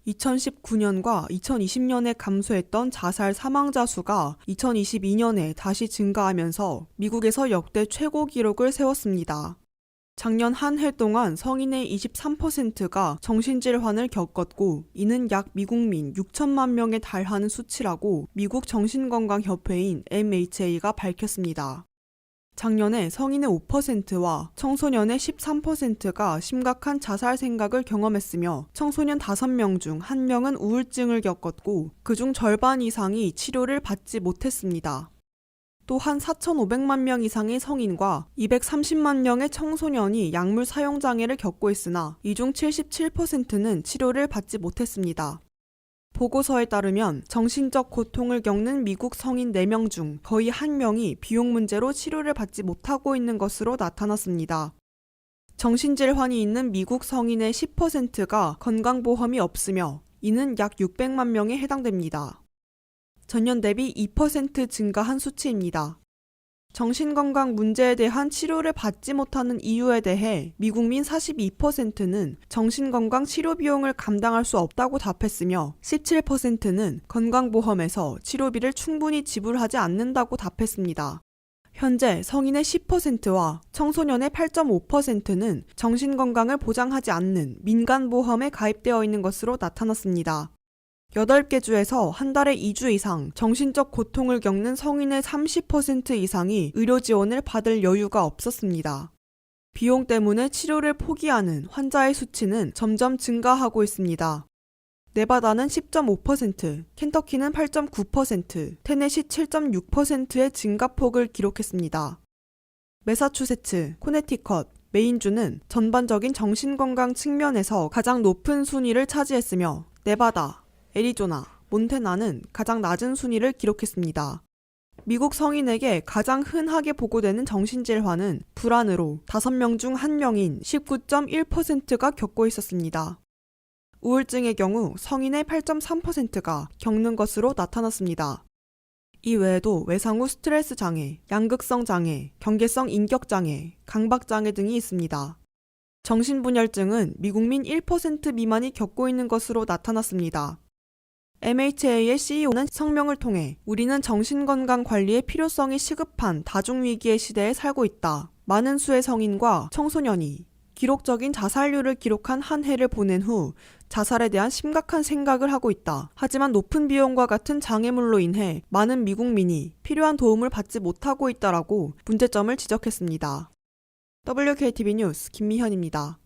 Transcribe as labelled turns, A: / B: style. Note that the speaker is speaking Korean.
A: 2019년과 2020년에 감소했던 자살 사망자 수가 2022년에 다시 증가하면서 미국에서 역대 최고 기록을 세웠습니다. 작년 한 해 동안 성인의 23%가 정신질환을 겪었고, 이는 약 미국민 6천만 명에 달하는 수치라고 미국 정신건강협회인 MHA가 밝혔습니다. 작년에 성인의 5%와 청소년의 13%가 심각한 자살 생각을 경험했으며, 청소년 5명 중 1명은 우울증을 겪었고, 그중 절반 이상이 치료를 받지 못했습니다. 또한 4,500만 명 이상의 성인과 230만 명의 청소년이 약물 사용 장애를 겪고 있으나 이 중 77%는 치료를 받지 못했습니다. 보고서에 따르면 정신적 고통을 겪는 미국 성인 4명 중 거의 1명이 비용 문제로 치료를 받지 못하고 있는 것으로 나타났습니다. 정신질환이 있는 미국 성인의 10%가 건강보험이 없으며 이는 약 600만 명에 해당됩니다. 전년 대비 2% 증가한 수치입니다. 정신건강 문제에 대한 치료를 받지 못하는 이유에 대해 미국민 42%는 정신건강 치료 비용을 감당할 수 없다고 답했으며 17%는 건강보험에서 치료비를 충분히 지불하지 않는다고 답했습니다. 현재 성인의 10%와 청소년의 8.5%는 정신건강을 보장하지 않는 민간보험에 가입되어 있는 것으로 나타났습니다. 8개 주에서 한 달에 2주 이상 정신적 고통을 겪는 성인의 30% 이상이 의료 지원을 받을 여유가 없었습니다. 비용 때문에 치료를 포기하는 환자의 수치는 점점 증가하고 있습니다. 네바다는 10.5%, 켄터키는 8.9%, 테네시 7.6%의 증가폭을 기록했습니다. 매사추세츠, 코네티컷, 메인주는 전반적인 정신건강 측면에서 가장 높은 순위를 차지했으며 네바다, 애리조나, 몬태나는 가장 낮은 순위를 기록했습니다. 미국 성인에게 가장 흔하게 보고되는 정신질환은 불안으로 5명 중 1명인 19.1%가 겪고 있었습니다. 우울증의 경우 성인의 8.3%가 겪는 것으로 나타났습니다. 이 외에도 외상 후 스트레스 장애, 양극성 장애, 경계성 인격 장애, 강박 장애 등이 있습니다. 정신분열증은 미국민 1% 미만이 겪고 있는 것으로 나타났습니다. MHA의 CEO는 성명을 통해 우리는 정신건강 관리의 필요성이 시급한 다중위기의 시대에 살고 있다. 많은 수의 성인과 청소년이 기록적인 자살률을 기록한 한 해를 보낸 후 자살에 대한 심각한 생각을 하고 있다. 하지만 높은 비용과 같은 장애물로 인해 많은 미국민이 필요한 도움을 받지 못하고 있다라고 문제점을 지적했습니다. WKTV 뉴스 김미현입니다.